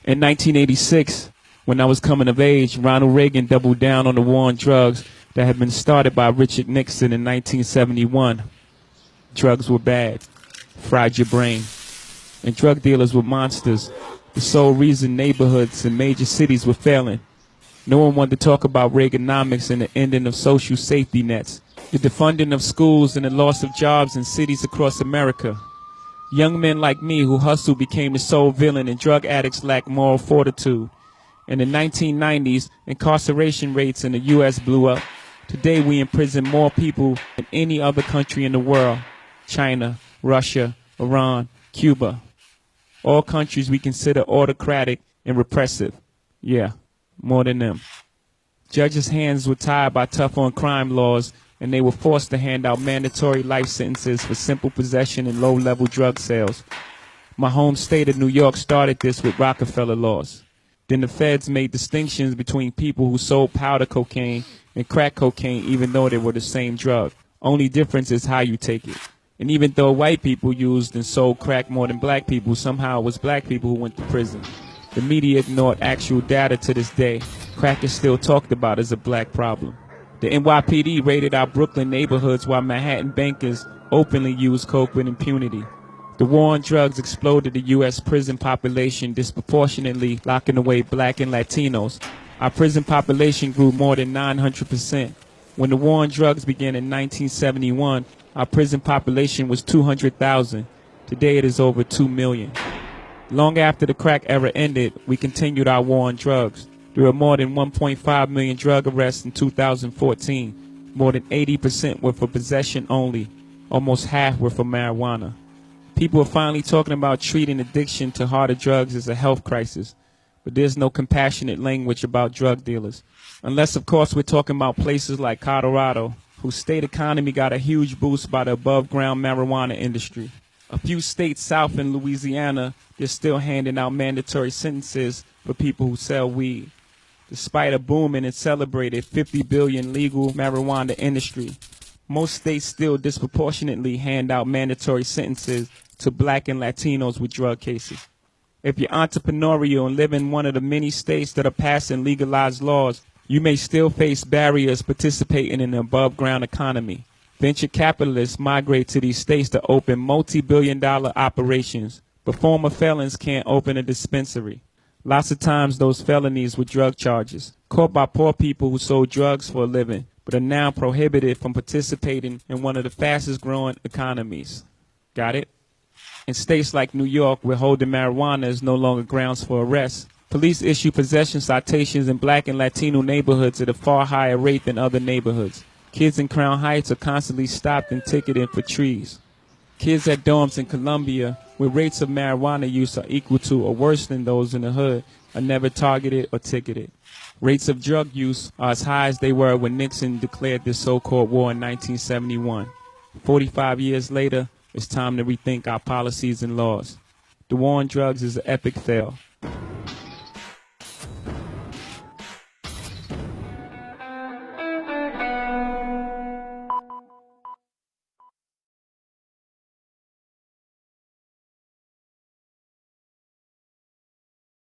In 1986, when I was coming of age, Ronald Reagan doubled down on the war on drugs that had been started by Richard Nixon in 1971. Drugs were bad, fried your brain, and drug dealers were monsters. The sole reason neighborhoods and major cities were failing. No one wanted to talk about Reaganomics and the ending of social safety nets, the defunding of schools and the loss of jobs in cities across America. Young men like me who hustled became the sole villain, and drug addicts lacked moral fortitude. In the 1990s, incarceration rates in the U.S. blew up. Today we imprison more people than any other country in the world. China, Russia, Iran, Cuba. All countries we consider autocratic and repressive. Yeah, more than them. Judges' hands were tied by tough on crime laws, and they were forced to hand out mandatory life sentences for simple possession and low-level drug sales. My home state of New York started this with Rockefeller laws. Then the feds made distinctions between people who sold powder cocaine and crack cocaine, even though they were the same drug. Only difference is how you take it. And even though white people used and sold crack more than black people, somehow it was black people who went to prison. The media ignored actual data to this day. Crack is still talked about as a black problem. The NYPD raided our Brooklyn neighborhoods while Manhattan bankers openly used coke with impunity. The war on drugs exploded the U.S. prison population, disproportionately locking away black and Latinos. Our prison population grew more than 900%. When the war on drugs began in 1971, our prison population was 200,000. Today it is over 2 million. Long after the crack era ended, we continued our war on drugs. There were more than 1.5 million drug arrests in 2014. More than 80% were for possession only. Almost half were for marijuana. People are finally talking about treating addiction to harder drugs as a health crisis. But there's no compassionate language about drug dealers. Unless, of course, we're talking about places like Colorado, whose state economy got a huge boost by the above-ground marijuana industry. A few states south in Louisiana, they're still handing out mandatory sentences for people who sell weed. Despite a booming and celebrated $50 billion legal marijuana industry, most states still disproportionately hand out mandatory sentences to black and Latinos with drug cases. If you're entrepreneurial and live in one of the many states that are passing legalized laws, you may still face barriers participating in the above-ground economy. Venture capitalists migrate to these states to open multi-billion-dollar operations, but former felons can't open a dispensary. Lots of times those felonies were drug charges, caught by poor people who sold drugs for a living, but are now prohibited from participating in one of the fastest growing economies. Got it? In states like New York, where holding marijuana is no longer grounds for arrest, police issue possession citations in black and Latino neighborhoods at a far higher rate than other neighborhoods. Kids in Crown Heights are constantly stopped and ticketed for trees. Kids at dorms in Columbia, where rates of marijuana use are equal to or worse than those in the hood, are never targeted or ticketed. Rates of drug use are as high as they were when Nixon declared this so-called war in 1971. 45 years later, it's time to rethink our policies and laws. The war on drugs is an epic fail.